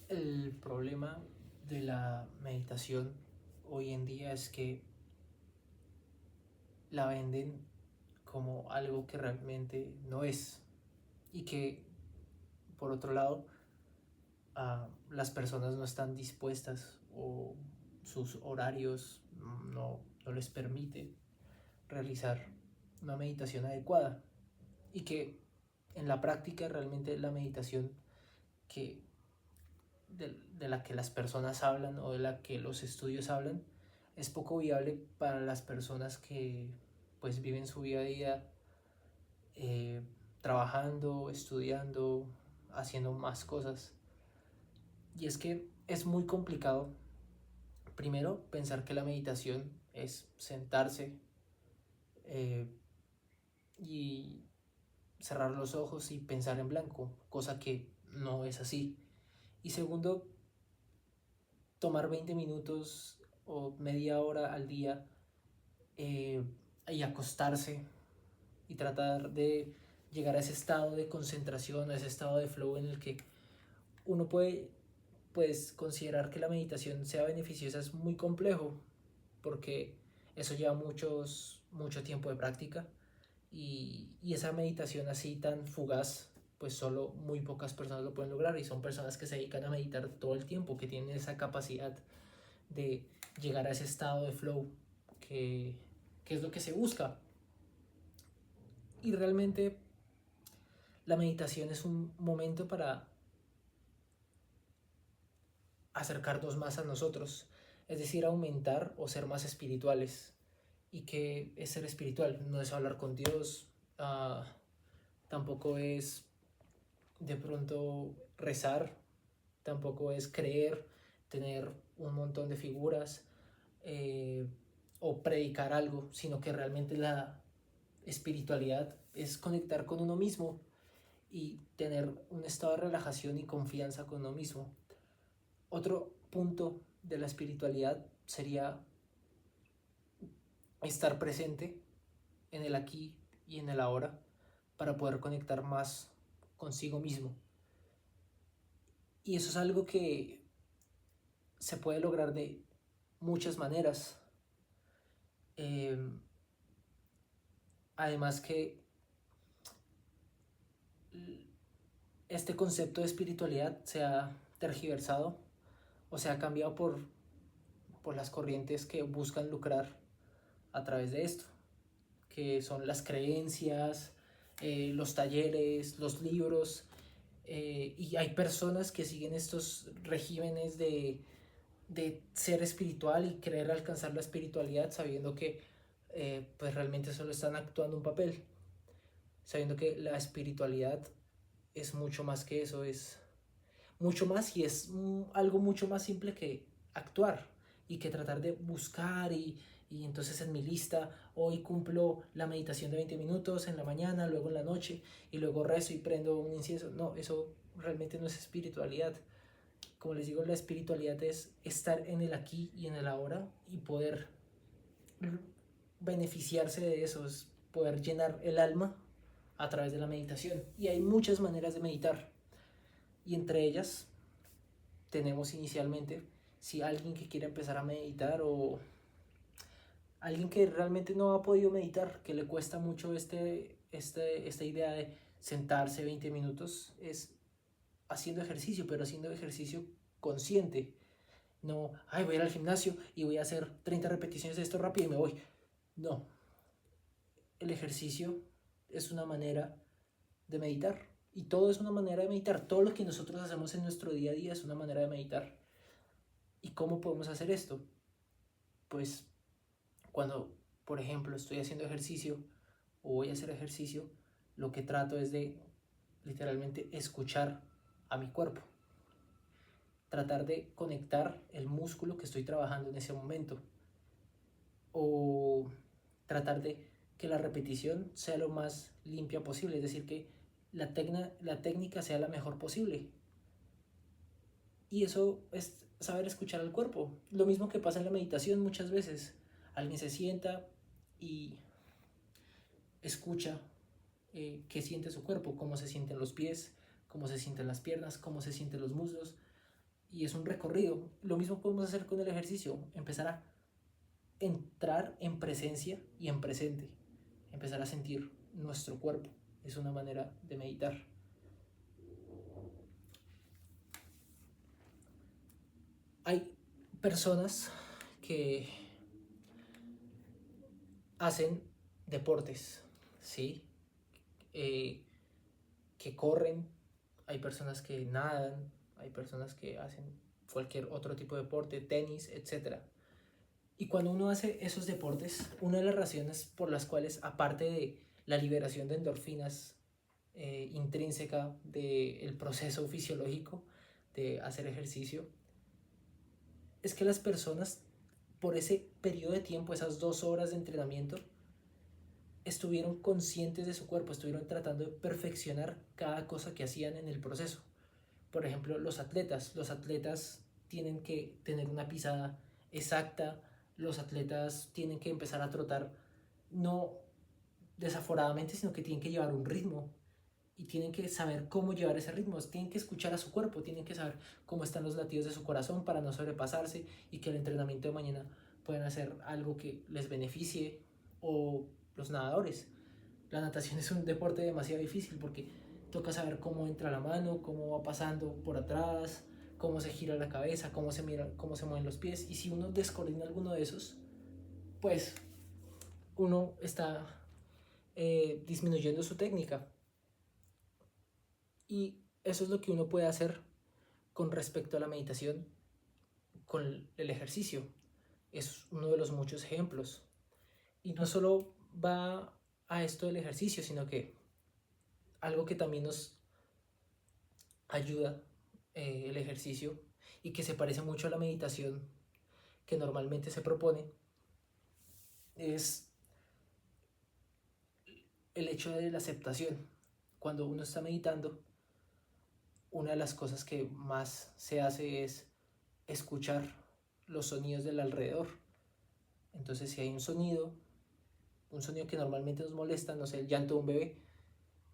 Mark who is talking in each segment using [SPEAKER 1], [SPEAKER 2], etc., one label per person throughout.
[SPEAKER 1] El problema de la meditación hoy en día es que la venden como algo que realmente no es, y que por otro lado las personas no están dispuestas, o sus horarios no les permite realizar una meditación adecuada, y que en la práctica realmente la meditación que de la que las personas hablan, o de la que los estudios hablan, es poco viable para las personas que pues viven su vida a día, eh, trabajando, estudiando, haciendo más cosas. Y es que es muy complicado, primero, pensar que la meditación es sentarse eh, y cerrar los ojos y pensar en blanco, cosa que no es así. Y segundo, tomar 20 minutos o media hora al día, eh, y acostarse y tratar de llegar a ese estado de concentración, a ese estado de flow en el que uno puede pues considerar que la meditación sea beneficiosa, es muy complejo, porque eso lleva mucho tiempo de práctica, y esa meditación así tan fugaz, pues solo muy pocas personas lo pueden lograr, y son personas que se dedican a meditar todo el tiempo, que tienen esa capacidad de llegar a ese estado de flow que, que es lo que se busca. Y realmente la meditación es un momento para acercarnos más a nosotros, es decir, aumentar o ser más espirituales. ¿Y qué es ser espiritual? No es hablar con Dios, tampoco es de pronto rezar, tampoco es creer, tener un montón de figuras, eh, o predicar algo, sino que realmente la espiritualidad es conectar con uno mismo y tener un estado de relajación y confianza con uno mismo. Otro punto de la espiritualidad sería estar presente en el aquí y en el ahora, para poder conectar más consigo mismo. Y eso es algo que se puede lograr de muchas maneras. Eh, Además que este concepto de espiritualidad se ha tergiversado, o se ha cambiado por las corrientes que buscan lucrar a través de esto, que son las creencias, los talleres, los libros, y hay personas que siguen estos regímenes de ser espiritual y querer alcanzar la espiritualidad, sabiendo que pues realmente solo están actuando un papel, sabiendo que la espiritualidad es mucho más que eso, es mucho más, y es algo mucho más simple que actuar y que tratar de buscar, y entonces en mi lista hoy cumplo la meditación de 20 minutos en la mañana, luego en la noche, y luego rezo y prendo un incienso. No, eso realmente no es espiritualidad. Como les digo, la espiritualidad es estar en el aquí y en el ahora, y poder beneficiarse de eso, es poder llenar el alma a través de la meditación. Y hay muchas maneras de meditar, y entre ellas tenemos inicialmente, si alguien que quiere empezar a meditar, o alguien que realmente no ha podido meditar, que le cuesta mucho esta idea de sentarse 20 minutos, es haciendo ejercicio, pero haciendo ejercicio consciente. No, ay, voy a ir al gimnasio y voy a hacer 30 repeticiones de esto rápido y me voy. No, el ejercicio es una manera de meditar, y todo es una manera de meditar. Todo lo que nosotros hacemos en nuestro día a día es una manera de meditar. ¿Y cómo podemos hacer esto? Pues cuando, por ejemplo, estoy haciendo ejercicio o voy a hacer ejercicio, lo que trato es de literalmente escuchar a mi cuerpo, tratar de conectar el músculo que estoy trabajando en ese momento, o tratar de que la repetición sea lo más limpia posible, es decir, que la técnica sea la mejor posible. Y eso es saber escuchar al cuerpo. Lo mismo que pasa en la meditación muchas veces. Alguien se sienta y escucha qué siente su cuerpo, cómo se sienten los pies, cómo se sienten las piernas, cómo se sienten los muslos, y es un recorrido. Lo mismo podemos hacer con el ejercicio, empezar a entrar en presencia y en presente, empezar a sentir nuestro cuerpo. Es una manera de meditar. Hay personas que hacen deportes, ¿sí? Eh, que corren, hay personas que nadan, hay personas que hacen cualquier otro tipo de deporte, tenis, etc. Y cuando uno hace esos deportes, una de las razones por las cuales, aparte de la liberación de endorfinas intrínseca del proceso fisiológico de hacer ejercicio, es que las personas por ese periodo de tiempo, esas 2 horas de entrenamiento, estuvieron conscientes de su cuerpo, estuvieron tratando de perfeccionar cada cosa que hacían en el proceso. Por ejemplo, los atletas tienen que tener una pisada exacta, los atletas tienen que empezar a trotar no desaforadamente, sino que tienen que llevar un ritmo y tienen que saber cómo llevar ese ritmo, tienen que escuchar a su cuerpo, tienen que saber cómo están los latidos de su corazón para no sobrepasarse y que el entrenamiento de mañana puedan hacer algo que les beneficie. O los nadadores, la natación es un deporte demasiado difícil porque toca saber cómo entra la mano, cómo va pasando por atrás, cómo se gira la cabeza, cómo se mira, cómo se mueven los pies, y si uno descoordina alguno de esos, pues uno está disminuyendo su técnica. Y eso es lo que uno puede hacer con respecto a la meditación, con el ejercicio. Es uno de los muchos ejemplos. Y no solo va a esto del ejercicio, sino que algo que también nos ayuda el ejercicio y que se parece mucho a la meditación que normalmente se propone es el hecho de la aceptación. Cuando uno está meditando, una de las cosas que más se hace es escuchar los sonidos del alrededor. Entonces, si hay un sonido que normalmente nos molesta, no sé, el llanto de un bebé,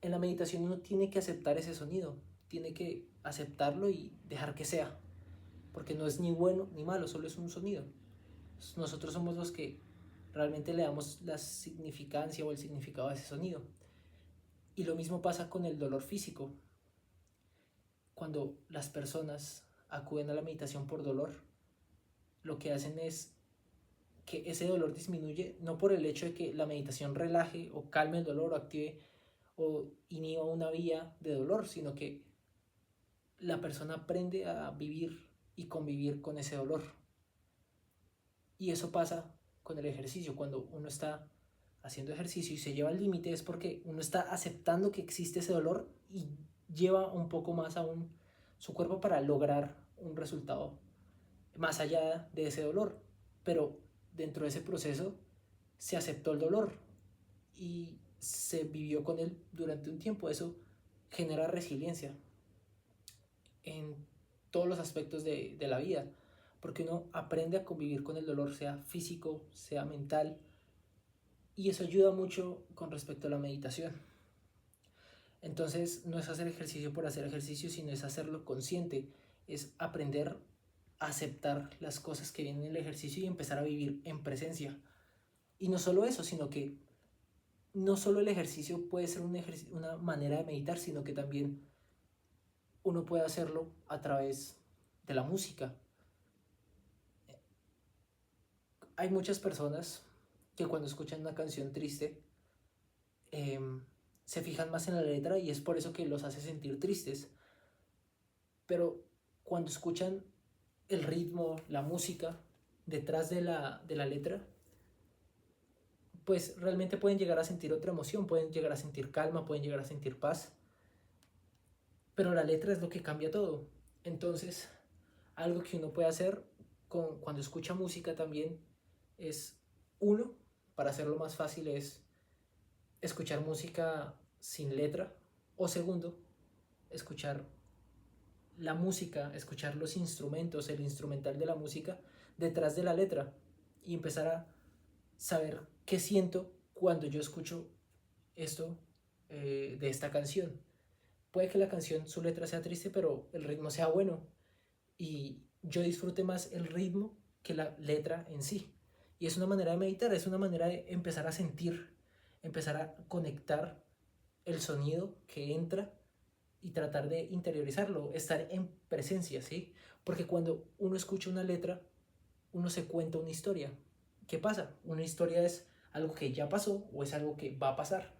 [SPEAKER 1] en la meditación uno tiene que aceptar ese sonido, tiene que aceptarlo y dejar que sea, porque no es ni bueno ni malo, solo es un sonido. Nosotros somos los que realmente le damos la significancia o el significado a ese sonido. Y lo mismo pasa con el dolor físico. Cuando las personas acuden a la meditación por dolor, lo que hacen es que ese dolor disminuye, no por el hecho de que la meditación relaje o calme el dolor o active o inhiba una vía de dolor, sino que la persona aprende a vivir y convivir con ese dolor. Y eso pasa con el ejercicio. Cuando uno está haciendo ejercicio y se lleva al límite, es porque uno está aceptando que existe ese dolor y lleva un poco más aún su cuerpo para lograr un resultado más allá de ese dolor. Pero dentro de ese proceso se aceptó el dolor y se vivió con él durante un tiempo. Eso genera resiliencia en todos los aspectos de la vida, porque uno aprende a convivir con el dolor, sea físico, sea mental, y eso ayuda mucho con respecto a la meditación. Entonces no es hacer ejercicio por hacer ejercicio, sino es hacerlo consciente, es aprender a aceptar las cosas que vienen en el ejercicio y empezar a vivir en presencia. Y no solo eso, sino que no solo el ejercicio puede ser una manera de meditar, sino que también uno puede hacerlo a través de la música. Hay muchas personas que cuando escuchan una canción triste eh, se fijan más en la letra y es por eso que los hace sentir tristes. Pero cuando escuchan el ritmo, la música detrás de la letra, pues realmente pueden llegar a sentir otra emoción, pueden llegar a sentir calma, pueden llegar a sentir paz. Pero la letra es lo que cambia todo. Entonces, algo que uno puede hacer cuando escucha música también es, uno, para hacerlo más fácil, es escuchar música sin letra, o segundo, escuchar la música, escuchar los instrumentos, el instrumental de la música detrás de la letra y empezar a saber qué siento cuando yo escucho esto de esta canción. Puede que la canción, su letra sea triste, pero el ritmo sea bueno y yo disfrute más el ritmo que la letra en sí. Y es una manera de meditar, es una manera de empezar a sentir, empezar a conectar el sonido que entra y tratar de interiorizarlo, estar en presencia, ¿sí? Porque cuando uno escucha una letra, uno se cuenta una historia. ¿Qué pasa? Una historia es algo que ya pasó o es algo que va a pasar.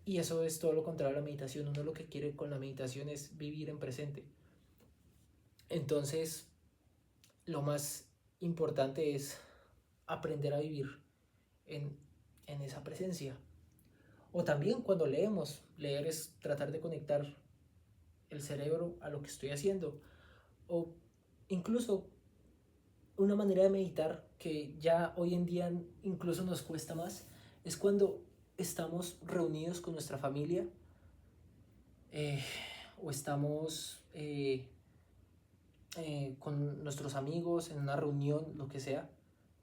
[SPEAKER 1] Y eso es todo lo contrario a la meditación. Uno lo que quiere con la meditación es vivir en presente. Entonces, lo más importante es aprender a vivir en, en esa presencia. O también cuando leemos, leer es tratar de conectar el cerebro a lo que estoy haciendo. O incluso una manera de meditar que ya hoy en día incluso nos cuesta más es cuando estamos reunidos con nuestra familia eh, o estamos con nuestros amigos en una reunión, lo que sea.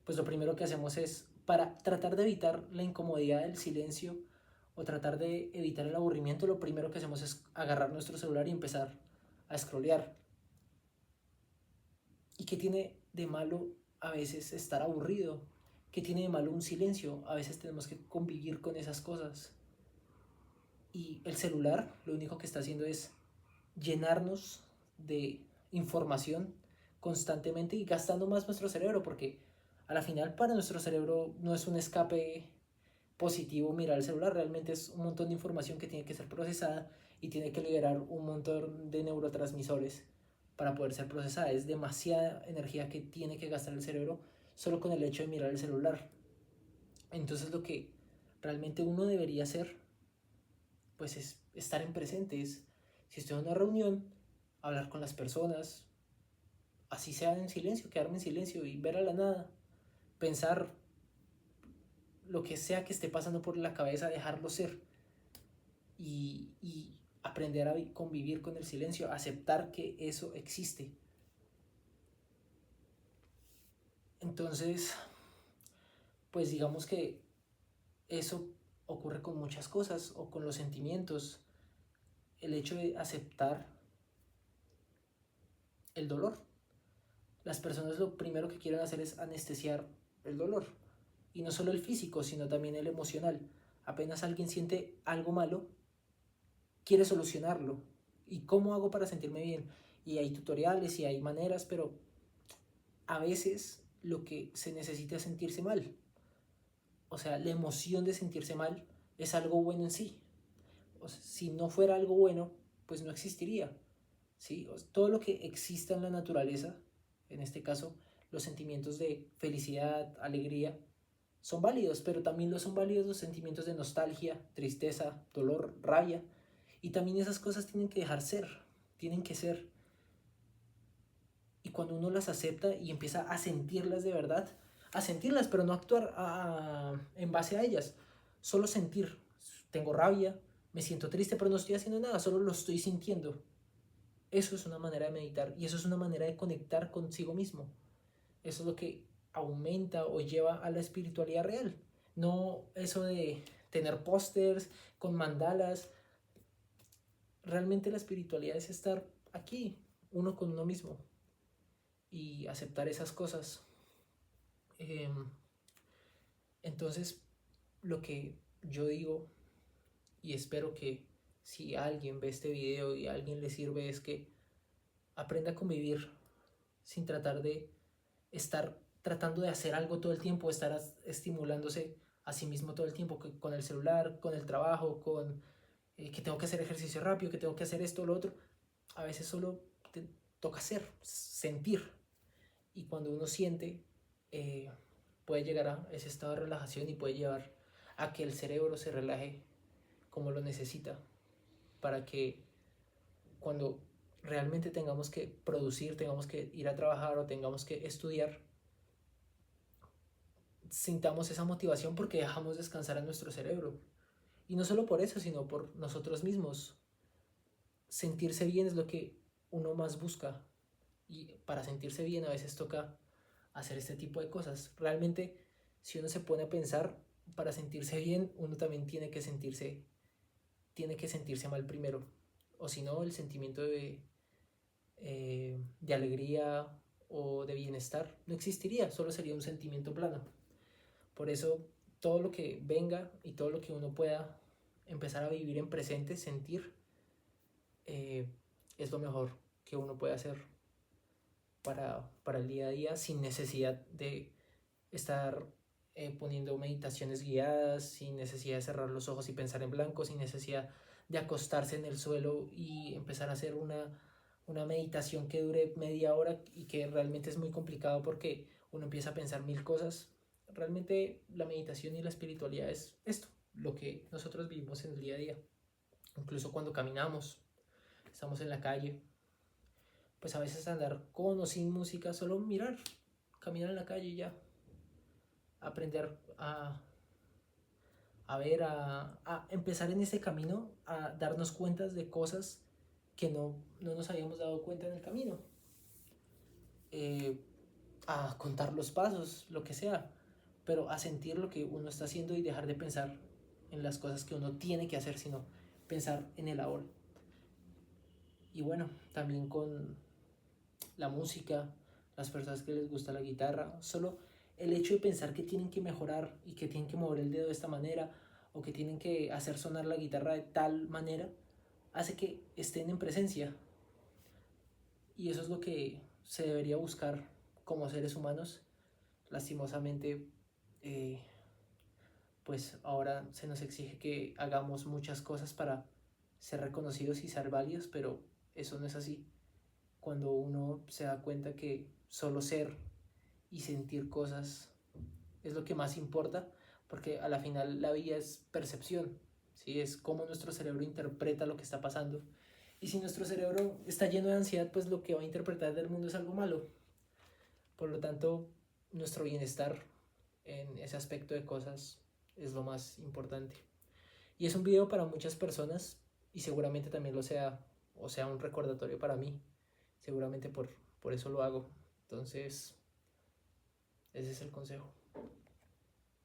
[SPEAKER 1] Pues lo primero que hacemos es, para tratar de evitar la incomodidad del silencio o tratar de evitar el aburrimiento, lo primero que hacemos es agarrar nuestro celular y empezar a scrollear. ¿Y qué tiene de malo a veces estar aburrido? ¿Qué tiene de malo un silencio? A veces tenemos que convivir con esas cosas. Y el celular lo único que está haciendo es llenarnos de información constantemente y gastando más nuestro cerebro, porque a la final para nuestro cerebro no es un escape positivo mirar el celular, realmente es un montón de información que tiene que ser procesada y tiene que liberar un montón de neurotransmisores para poder ser procesada. Es demasiada energía que tiene que gastar el cerebro solo con el hecho de mirar el celular. Entonces lo que realmente uno debería hacer pues es estar en presente, es si estoy en una reunión, hablar con las personas, así sea en silencio, quedarme en silencio y ver a la nada, pensar lo que sea que esté pasando por la cabeza, dejarlo ser y aprender a convivir con el silencio, aceptar que eso existe. Entonces, pues digamos que eso ocurre con muchas cosas o con los sentimientos, el hecho de aceptar el dolor. Las personas lo primero que quieren hacer es anestesiar el dolor. Y no solo el físico, sino también el emocional. Apenas alguien siente algo malo, quiere solucionarlo. ¿Y cómo hago para sentirme bien? Y hay tutoriales y hay maneras, pero a veces lo que se necesita es sentirse mal. O sea, la emoción de sentirse mal es algo bueno en sí. O sea, si no fuera algo bueno, pues no existiría. ¿Sí? Todo lo que exista en la naturaleza, en este caso los sentimientos de felicidad, alegría, son válidos, pero también lo son válidos los sentimientos de nostalgia, tristeza, dolor, rabia. Y también esas cosas tienen que dejar ser, tienen que ser. Y cuando uno las acepta y empieza a sentirlas de verdad, a sentirlas, pero no actuar en base a ellas, solo sentir. Tengo rabia, me siento triste, pero no estoy haciendo nada, solo lo estoy sintiendo. Eso es una manera de meditar y eso es una manera de conectar consigo mismo. Eso es lo que aumenta o lleva a la espiritualidad real. No eso de tener pósters con mandalas. Realmente la espiritualidad es estar aquí, uno con uno mismo y aceptar esas cosas. Eh, entonces, lo que yo digo y espero que si alguien ve este video y a alguien le sirve es que aprenda a convivir sin tratar de estar tratando de hacer algo todo el tiempo, estar estimulándose a sí mismo todo el tiempo, con el celular, con el trabajo, con que tengo que hacer ejercicio rápido, que tengo que hacer esto o lo otro. A veces solo te toca hacer, sentir. Y cuando uno siente, eh, puede llegar a ese estado de relajación y puede llevar a que el cerebro se relaje como lo necesita para que cuando realmente tengamos que producir, tengamos que ir a trabajar o tengamos que estudiar, sintamos esa motivación porque dejamos descansar a nuestro cerebro. Y no solo por eso, sino por nosotros mismos. Sentirse bien es lo que uno más busca. Y para sentirse bien a veces toca hacer este tipo de cosas. Realmente, si uno se pone a pensar, para sentirse bien, uno también tiene que sentirse mal primero. O si no, el sentimiento de alegría o de bienestar, no existiría, solo sería un sentimiento plano. Por eso todo lo que venga y todo lo que uno pueda empezar a vivir en presente, sentir, eh, es lo mejor que uno puede hacer para el día a día sin necesidad de estar poniendo meditaciones guiadas, sin necesidad de cerrar los ojos y pensar en blanco, sin necesidad de acostarse en el suelo y empezar a hacer una meditación que dure media hora y que realmente es muy complicado porque uno empieza a pensar mil cosas. Realmente la meditación y la espiritualidad es esto, lo que nosotros vivimos en el día a día. Incluso cuando caminamos, estamos en la calle, pues a veces andar con o sin música, solo mirar, caminar en la calle y ya, aprender a ver, a empezar en ese camino, a darnos cuenta de cosas que no nos habíamos dado cuenta en el camino, eh, a contar los pasos, lo que sea, pero a sentir lo que uno está haciendo y dejar de pensar en las cosas que uno tiene que hacer, sino pensar en el ahora. Y bueno, también con la música, las personas que les gusta la guitarra, solo el hecho de pensar que tienen que mejorar y que tienen que mover el dedo de esta manera o que tienen que hacer sonar la guitarra de tal manera, hace que estén en presencia. Y eso es lo que se debería buscar como seres humanos. Lastimosamente, eh, pues ahora se nos exige que hagamos muchas cosas para ser reconocidos y ser válidos, pero eso no es así. Cuando uno se da cuenta que solo ser y sentir cosas es lo que más importa, porque a la final la vida es percepción, ¿sí? Es cómo nuestro cerebro interpreta lo que está pasando. Y si nuestro cerebro está lleno de ansiedad, pues lo que va a interpretar del mundo es algo malo. Por lo tanto, nuestro bienestar en ese aspecto de cosas es lo más importante. Y es un video para muchas personas y seguramente también lo sea, o sea, un recordatorio para mí. Seguramente por eso lo hago. Entonces, ese es el consejo.